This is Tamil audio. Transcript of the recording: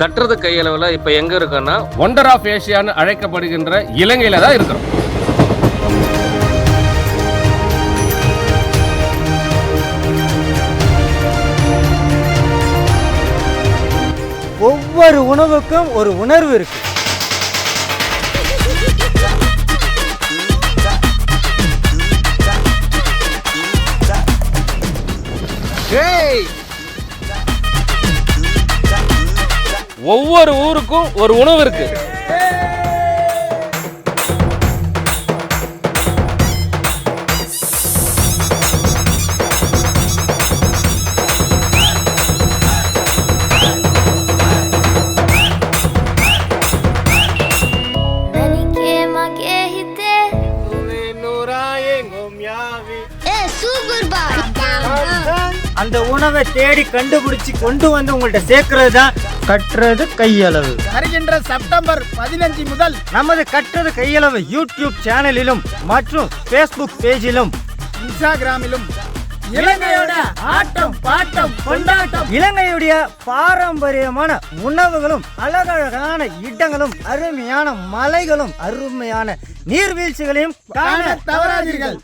கட்டுறது கையளவில் இப்போ எங்கே இருக்கோன்னா ஒண்டர் ஆஃப் ஏஷியான்னு அழைக்கப்படுகின்ற இலங்கையில் தான் இருக்கிறோம். ஒவ்வொரு உணவுக்கும் ஒரு உணர்வு இருக்கு. ஒவ்வொரு ஊருக்கும் ஒரு உணவு இருக்கு. அந்த உணவை தேடி கண்டுபிடிச்சு கொண்டு வந்து உங்கள்ட்ட சேர்க்கிறது தான் கட்டுறது கையளவு. வருகின்ற செப்டம்பர் 15 முதல் நமது கட்டுறது கையளவு யூடியூப் சேனலிலும் மற்றும் ஃபேஸ்புக் பேஜிலும் இன்ஸ்டாகிராமிலும் இலங்கையோட ஆட்டம் பாட்டம் கொண்டாட்டம், இலங்கையுடைய பாரம்பரியமான உணவுகளும் அழகழகான இடங்களும் அருமையான மலைகளும் அருமையான நீர்வீழ்ச்சிகளையும் காண தவறாதீர்கள்.